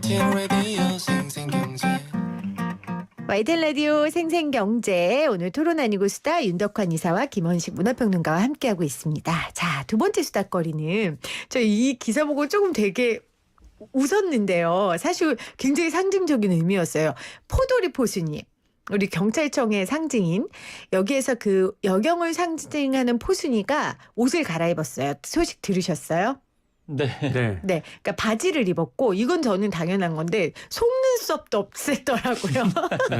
라디오 생생경제. YTN 라디오 생생경제, 오늘 토론 아니고 수다 윤덕환 이사와 김원식 문화평론가와 함께하고 있습니다. 자, 두 번째 수다거리는 저 이 기사 보고 조금 되게 웃었는데요. 사실 굉장히 상징적인 의미였어요. 포도리 포수님, 우리 경찰청의 상징인, 여기에서 그 여경을 상징하는 포순이가 옷을 갈아입었어요. 소식 들으셨어요? 네. 네, 그러니까 바지를 입었고, 이건 저는 당연한 건데 속눈썹도 없앴더라고요. 네.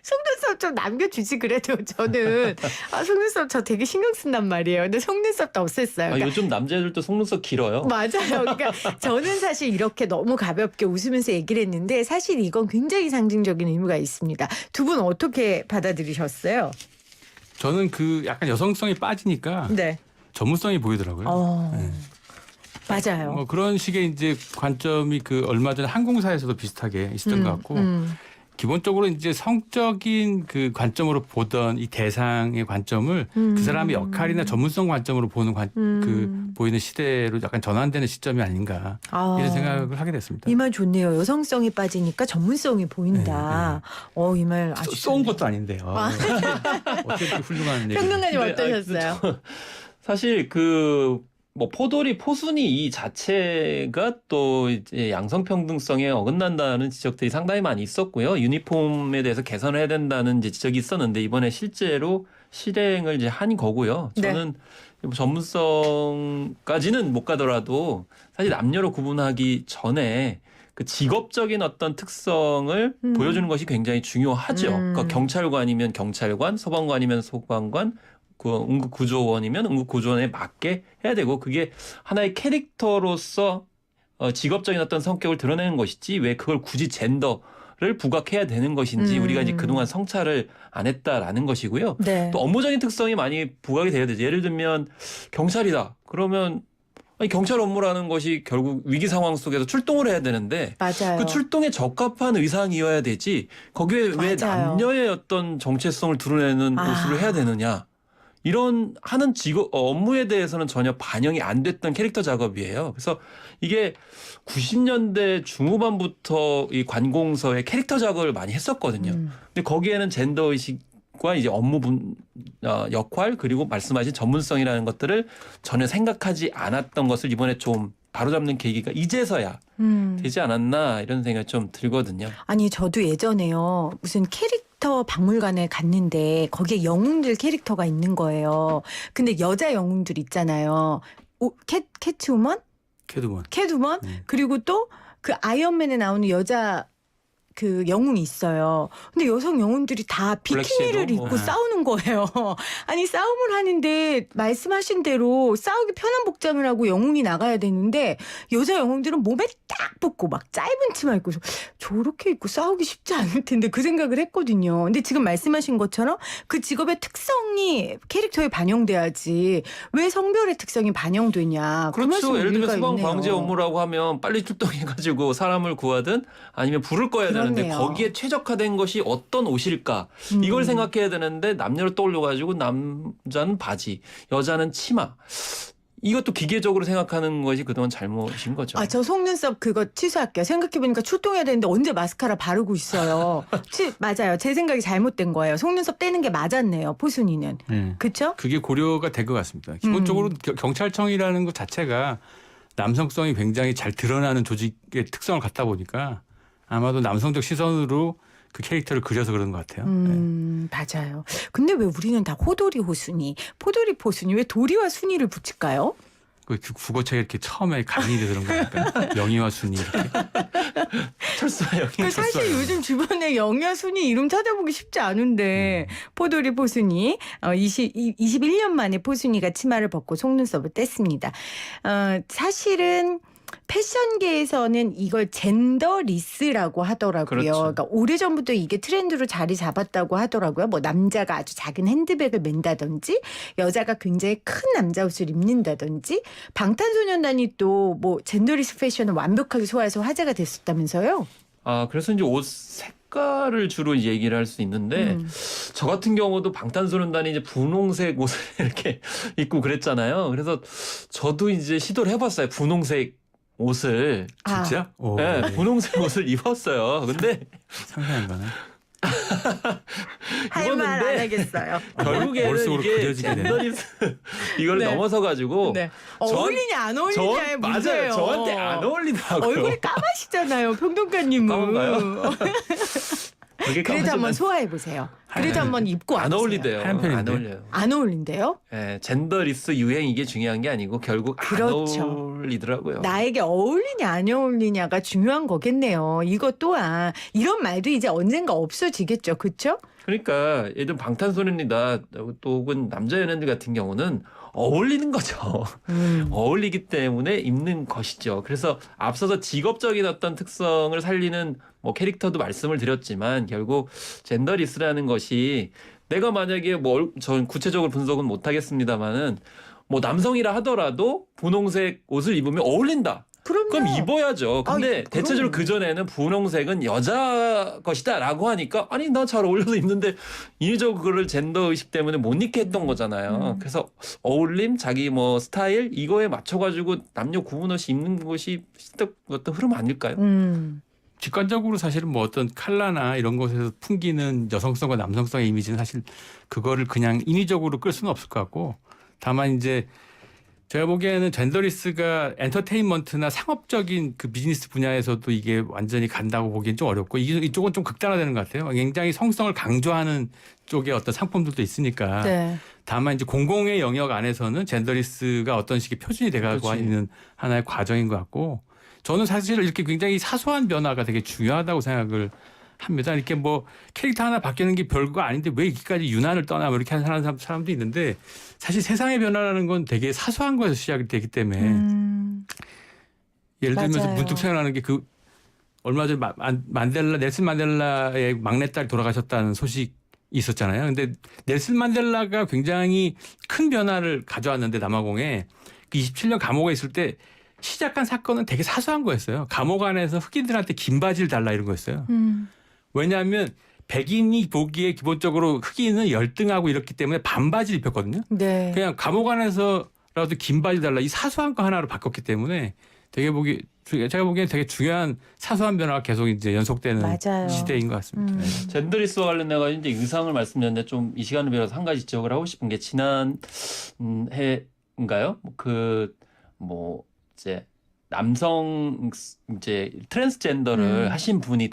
속눈썹 좀 남겨주지 그래도. 저는 속눈썹 저 되게 신경 쓴단 말이에요. 근데 속눈썹도 없앴어요. 그러니까 요즘 남자애들도 속눈썹 길어요. 맞아요. 그러니까 저는 사실 이렇게 너무 가볍게 웃으면서 얘기를 했는데 사실 이건 굉장히 상징적인 의미가 있습니다. 두 분 어떻게 받아들이셨어요? 저는 그 약간 여성성이 빠지니까 네. 전문성이 보이더라고요. 네. 맞아요. 뭐 그런 식의 이제 관점이 그 얼마 전에 항공사에서도 비슷하게 있었던 것 같고 기본적으로 이제 성적인 그 관점으로 보던 이 대상의 관점을 그 사람의 역할이나 전문성 관점으로 보는 그 보이는 시대로 약간 전환되는 시점이 아닌가 이런 생각을 하게 됐습니다. 이 말 좋네요. 여성성이 빠지니까 전문성이 보인다. 이 말 아주 쏜 것도 아닌데요. 어떻게 이렇게 훌륭한 얘기. 평론가님 근데, 어떠셨어요? 사실 뭐 포도리 포순이 이 자체가 또 이제 양성평등성에 어긋난다는 지적들이 상당히 많이 있었고요. 유니폼에 대해서 개선을 해야 된다는 이제 지적이 있었는데 이번에 실제로 실행을 이제 한 거고요. 저는 전문성까지는 못 가더라도 사실 남녀로 구분하기 전에 그 직업적인 어떤 특성을 보여주는 것이 굉장히 중요하죠. 그러니까 경찰관이면 경찰관, 소방관이면 소방관, 그 응급구조원이면 응급구조원에 맞게 해야 되고, 그게 하나의 캐릭터로서 직업적인 어떤 성격을 드러내는 것이지 왜 그걸 굳이 젠더를 부각해야 되는 것인지 우리가 이제 그동안 성찰을 안 했다라는 것이고요. 네. 또 업무적인 특성이 많이 부각이 돼야 되죠. 예를 들면 경찰이다. 그러면 아니, 경찰 업무라는 것이 결국 위기 상황 속에서 출동을 해야 되는데 맞아요. 그 출동에 적합한 의상이어야 되지 거기에 왜 맞아요. 남녀의 어떤 정체성을 드러내는 옷을 해야 되느냐. 이런 하는 직업 업무에 대해서는 전혀 반영이 안 됐던 캐릭터 작업이에요. 그래서 이게 90년대 중후반부터 이 관공서의 캐릭터 작업을 많이 했었거든요. 근데 거기에는 젠더 의식과 이제 업무 역할 그리고 말씀하신 전문성이라는 것들을 전혀 생각하지 않았던 것을 이번에 좀 바로잡는 계기가 이제서야 되지 않았나 이런 생각이 좀 들거든요. 아니 저도 예전에요. 무슨 캐릭터 박물관에 갔는데 거기에 영웅들 캐릭터가 있는 거예요. 근데 여자 영웅들 있잖아요. 캐트우먼? 캐두먼. 그리고 또 그 아이언맨에 나오는 여자 그 영웅이 있어요. 근데 여성 영웅들이 다 비키니를 블랙 섀도우? 입고 싸우는 거예요. 아니 싸움을 하는데 말씀하신 대로 싸우기 편한 복장을 하고 영웅이 나가야 되는데 여자 영웅들은 몸에 딱 붙고 막 짧은 치마 입고 저렇게 입고 싸우기 쉽지 않을 텐데 그 생각을 했거든요. 근데 지금 말씀하신 것처럼 그 직업의 특성이 캐릭터에 반영돼야지 왜 성별의 특성이 반영되냐. 그 말씀 그렇죠. 예를 들면 일리가 소방 있네요. 방재 업무라고 하면 빨리 출동해가지고 사람을 구하든 아니면 불을 꺼야 되는데 그렇네요. 거기에 최적화된 것이 어떤 옷일까 이걸 생각해야 되는데 남녀를 떠올려가지고 남자는 바지, 여자는 치마. 이것도 기계적으로 생각하는 것이 그동안 잘못인 거죠. 저 속눈썹 그거 취소할게요. 생각해보니까 출동해야 되는데 언제 마스카라 바르고 있어요. 맞아요. 제 생각이 잘못된 거예요. 속눈썹 떼는 게 맞았네요. 포순이는. 그렇죠? 그게 고려가 될 것 같습니다. 기본적으로 경찰청이라는 것 자체가 남성성이 굉장히 잘 드러나는 조직의 특성을 갖다 보니까 아마도 남성적 시선으로 그 캐릭터를 그려서 그런 것 같아요. 맞아요. 근데 왜 우리는 다 호돌이 호순이, 포돌이 포순이 왜 도리와 순이를 붙일까요? 그 국어책에 이렇게 처음에 강의돼 그런 거니까 영희와 순이 이렇게. 철수예요. 사실 요즘 주변에 영희와 순이 이름 찾아보기 쉽지 않은데 포돌이 포순이 21년 만에 포순이가 치마를 벗고 속눈썹을 뗐습니다. 사실은 패션계에서는 이걸 젠더리스라고 하더라고요. 그렇죠. 그러니까 오래전부터 이게 트렌드로 자리 잡았다고 하더라고요. 뭐 남자가 아주 작은 핸드백을 맨다든지 여자가 굉장히 큰 남자 옷을 입는다든지 방탄소년단이 또 뭐 젠더리스 패션을 완벽하게 소화해서 화제가 됐었다면서요? 그래서 이제 옷 색깔을 주로 얘기를 할 수 있는데 저 같은 경우도 방탄소년단이 이제 분홍색 옷을 이렇게 입고 그랬잖아요. 그래서 저도 이제 시도를 해봤어요. 분홍색 옷을 진짜? 오, 네, 네. 분홍색 옷을 입었어요. 근데 상상한 거네. 할 말 안 입었는데 하겠어요. 결국에는 머릿속으로 이게 그려지게 되네. 젠더리스 이걸 네. 넘어서 가지고 네. 어울리냐 안 어울리냐의 문제예요. 맞아요. 저한테 안 어울리더라고요. 얼굴이 까마시잖아요, 평론가님은. 까만가요? 그렇게 그래도 한번 까마지만 소화해 보세요. 그래도 하얀- 한번 입고 안 와보세요. 어울리대요. 하얀 편인데. 안 어울려요. 안 어울린대요? 예, 젠더리스 유행 이게 중요한 게 아니고 결국 그렇죠. 안 어울리더라고요. 나에게 어울리냐 안 어울리냐가 중요한 거겠네요. 이것 또한 이런 말도 이제 언젠가 없어지겠죠. 그렇죠? 그러니까 예를 들면 방탄소년이다 또 혹은 남자 연예인들 같은 경우는 어울리는 거죠. 어울리기 때문에 입는 것이죠. 그래서 앞서서 직업적인 어떤 특성을 살리는 뭐 캐릭터도 말씀을 드렸지만 결국 젠더리스라는 것이 내가 만약에 뭐 전 구체적으로 분석은 못 하겠습니다만은 뭐 남성이라 하더라도 분홍색 옷을 입으면 어울린다. 그럼요. 그럼 입어야죠. 근데 아이, 대체적으로 그럼. 그전에는 분홍색은 여자 것이다라고 하니까 아니 나 잘 어울려서 입는데 인위적으로 그거를 젠더 의식 때문에 못 입게 했던 거잖아요. 그래서 어울림, 자기 뭐 스타일 이거에 맞춰가지고 남녀 구분 없이 입는 것이 어떤 흐름 아닐까요? 직관적으로 사실은 뭐 어떤 컬러나 이런 곳에서 풍기는 여성성과 남성성의 이미지는 사실 그거를 그냥 인위적으로 끌 수는 없을 것 같고 다만 이제 제가 보기에는 젠더리스가 엔터테인먼트나 상업적인 그 비즈니스 분야에서도 이게 완전히 간다고 보기엔 좀 어렵고 이쪽은 좀 극단화되는 것 같아요. 굉장히 성성을 강조하는 쪽의 어떤 상품들도 있으니까. 네. 다만 이제 공공의 영역 안에서는 젠더리스가 어떤 식의 표준이 돼가고 그렇지. 있는 하나의 과정인 것 같고 저는 사실 이렇게 굉장히 사소한 변화가 되게 중요하다고 생각을 합니다. 이렇게 뭐 캐릭터 하나 바뀌는 게 별거 아닌데 왜 이렇게까지 유난을 떠나 뭐 이렇게 하는 사람도 있는데 사실 세상의 변화라는 건 되게 사소한 거에서 시작이 되기 때문에 예를 들면서 맞아요. 문득 생각나는 게 그 얼마 전에 넬슨 만델라의 막내딸이 돌아가셨다는 소식이 있었잖아요. 근데 넬슨 만델라가 굉장히 큰 변화를 가져왔는데 남아공에 그 27년 감옥에 있을 때 시작한 사건은 되게 사소한 거였어요. 감옥 안에서 흑인들한테 긴 바지를 달라 이런 거였어요. 왜냐하면 백인이 보기에 기본적으로 흑인은 열등하고 이렇기 때문에 반바지를 입혔거든요. 네. 그냥 감옥 안에서라도 긴 바지 달라 이 사소한 거 하나로 바꿨기 때문에 제가 보기엔 되게 중요한 사소한 변화가 계속 이제 연속되는 맞아요. 시대인 것 같습니다. 네. 젠더리스와 관련해서 이제 의상을 말씀드렸는데 좀 이 시간을 빌어서 한 가지 지적을 하고 싶은 게 지난 해인가요? 뭐 이제 남성 이제 트랜스젠더를 하신 분이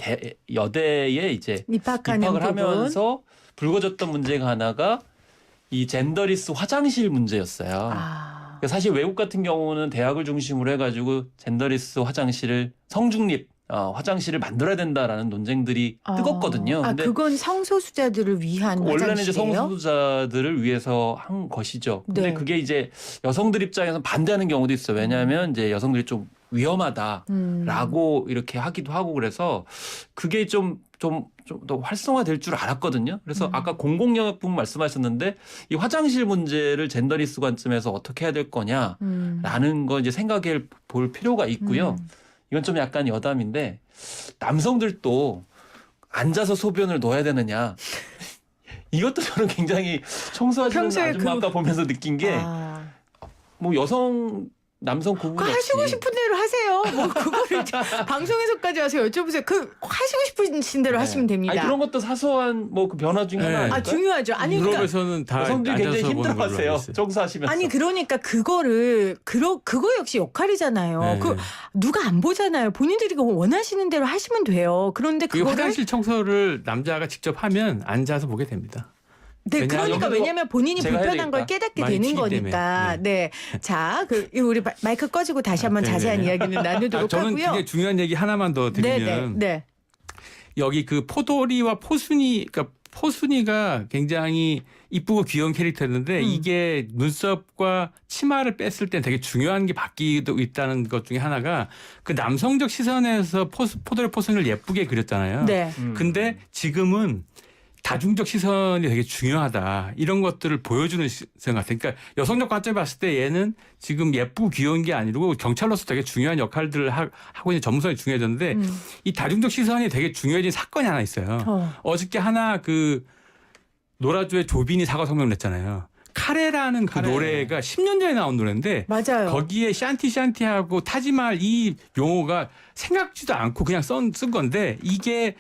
여대에 이제 입학하는 입학을 부분. 하면서 불거졌던 문제가 하나가 이 젠더리스 화장실 문제였어요. 그러니까 사실 외국 같은 경우는 대학을 중심으로 해가지고 젠더리스 화장실을 성중립 화장실을 만들어야 된다라는 논쟁들이 뜨겁거든요. 근데 그건 성소수자들을 위한 원래는 이제 화장실이에요? 성소수자들을 위해서 한 것이죠. 근데 네. 그게 이제 여성들 입장에서 반대하는 경우도 있어요. 왜냐하면 이제 여성들이 좀 위험하다라고 이렇게 하기도 하고 그래서 그게 좀 더 활성화될 줄 알았거든요. 그래서 아까 공공영역 부분 말씀하셨는데 이 화장실 문제를 젠더리스 관점에서 어떻게 해야 될 거냐라는 거 이제 생각해 볼 필요가 있고요. 이건 좀 약간 여담인데 남성들도 앉아서 소변을 넣어야 되느냐. 이것도 저는 굉장히 청소하시는 평소에 아줌마 아까 보면서 느낀 게 뭐 남성 구분 그거 없이 하시고 싶은 대로 하세요. 뭐 그거를 방송에서까지 와서 여쭤보세요. 그 하시고 싶으신 대로 하시면 됩니다. 아니, 그런 것도 사소한 뭐 그 변화 중에 하나 네. 아닐까요? 중요하죠. 아니 그러니까 유럽에서는 다 여성들이 앉아서 굉장히 보는 걸로 알고 힘들어하세요. 있어요. 청소하시면서. 아니 그러니까 그거를 그거 역시 역할이잖아요. 네. 그 누가 안 보잖아요. 본인들이 그거 원하시는 대로 하시면 돼요. 그런데 그 그거를 화장실 청소를 남자가 직접 하면 앉아서 보게 됩니다. 네, 그러니까 여기도 왜냐면 본인이 제가 해야 불편한 걸 되겠다. 깨닫게 많이 되는 튀기 거니까. 때문에. 네. 자, 우리 마이크 꺼지고 다시 한번 네, 자세한 네. 이야기를 나누도록 저는 하고요. 굉장히 중요한 얘기 하나만 더 네, 드리면 네, 네. 여기 그 포도리와 포순이가 굉장히 이쁘고 귀여운 캐릭터였는데 이게 눈썹과 치마를 뺐을 땐 되게 중요한 게 바뀌고 있다는 것 중에 하나가 그 남성적 시선에서 포도리 포순이를 예쁘게 그렸잖아요. 네. 근데 지금은 다중적 시선이 되게 중요하다. 이런 것들을 보여주는 시선 같아요. 그러니까 여성적 관점에 봤을 때 얘는 지금 예쁘고 귀여운 게 아니고 경찰로서 되게 중요한 역할들을 하고 있는 전문성이 중요해졌는데 이 다중적 시선이 되게 중요해진 사건이 하나 있어요. 어저께 하나 그 노라조의 조빈이 사과 성명을 냈잖아요. 카레라는 그 카레. 노래가 10년 전에 나온 노래인데 맞아요. 거기에 샨티샨티하고 타지말 이 용어가 생각지도 않고 그냥 쓴 건데 이게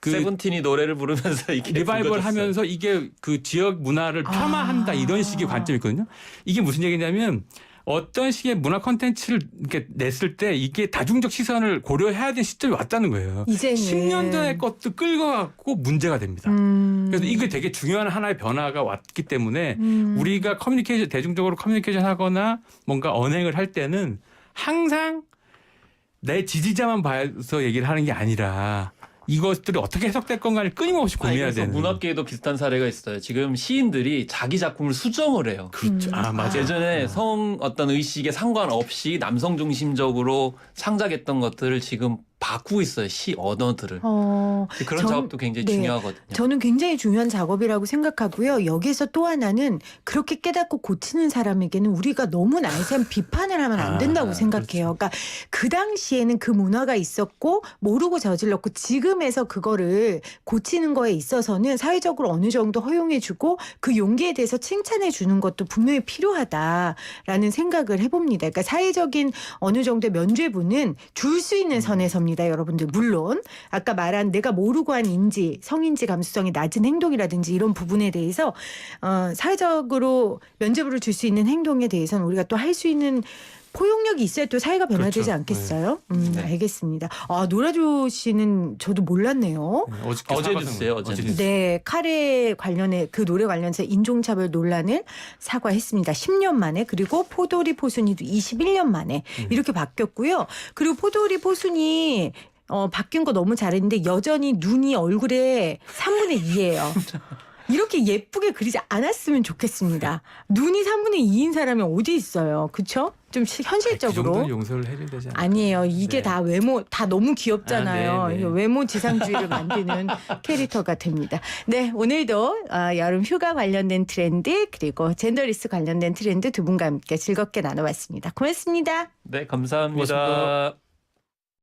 그 세븐틴이 노래를 부르면서 이게 리바이벌 불거졌어요. 하면서 이게 그 지역 문화를 폄하한다 이런 식의 관점이 있거든요. 이게 무슨 얘기냐면 어떤 식의 문화 콘텐츠를 이렇게 냈을 때 이게 다중적 시선을 고려해야 되는 시점이 왔다는 거예요. 이제는 10년 전의 것도 끌고 갖고 문제가 됩니다. 그래서 이게 되게 중요한 하나의 변화가 왔기 때문에 우리가 커뮤니케이션 대중적으로 커뮤니케이션 하거나 뭔가 언행을 할 때는 항상 내 지지자만 봐서 얘기를 하는 게 아니라 이것들이 어떻게 해석될 건가를 끊임없이 고민해야 그래서 되는. 문학계에도 비슷한 사례가 있어요. 지금 시인들이 자기 작품을 수정을 해요. 그렇죠. 아 맞아요. 예전에 성 어떤 의식에 상관없이 남성 중심적으로 창작했던 것들을 지금 바꾸고 있어요. 시 언어들을. 그런 전- 작업도 굉장히 네. 중요하거든요. 저는 굉장히 중요한 작업이라고 생각하고요. 여기서 또 하나는 그렇게 깨닫고 고치는 사람에게는 우리가 너무 날쌘 비판을 하면 안 된다고 생각해요. 그러니까 그 당시에는 그 문화가 있었고 모르고 저질렀고 지금에서 그거를 고치는 거에 있어서는 사회적으로 어느 정도 허용해주고 그 용기에 대해서 칭찬해 주는 것도 분명히 필요하다라는 생각을 해봅니다. 그러니까 사회적인 어느 정도의 면죄부는 줄 수 있는 선에서입니다. 여러분들 물론 아까 말한 내가 모르고 한 인지 성인지 감수성이 낮은 행동이라든지 이런 부분에 대해서 사회적으로 면죄부를 줄 수 있는 행동에 대해서는 우리가 또 할 수 있는 포용력이 있어야 또 사회가 변화되지 그렇죠. 않겠어요? 네. 알겠습니다. 노라조 씨는 저도 몰랐네요. 어제 뉴스예요, 어제 뉴스. 네, 카레 관련해 그 노래 관련해서 인종차별 논란을 사과했습니다. 10년 만에. 그리고 포도리 포순이도 21년 만에 이렇게 바뀌었고요. 그리고 포도리 포순이 바뀐 거 너무 잘했는데 여전히 눈이 얼굴에 3분의 2예요. 이렇게 예쁘게 그리지 않았으면 좋겠습니다. 눈이 3분의 2인 사람이 어디 있어요. 그렇죠? 좀 그 현실적으로. 정도는 용서를 해줘야 되지 않나요? 아니에요. 이게 네. 다 외모 다 너무 귀엽잖아요. 아, 네, 네. 이거 외모 지상주의를 만드는 캐릭터가 됩니다. 네, 오늘도 여름 휴가 관련된 트렌드 그리고 젠더리스 관련된 트렌드 두 분과 함께 즐겁게 나눠봤습니다. 고맙습니다. 네, 감사합니다. 고맙습니다.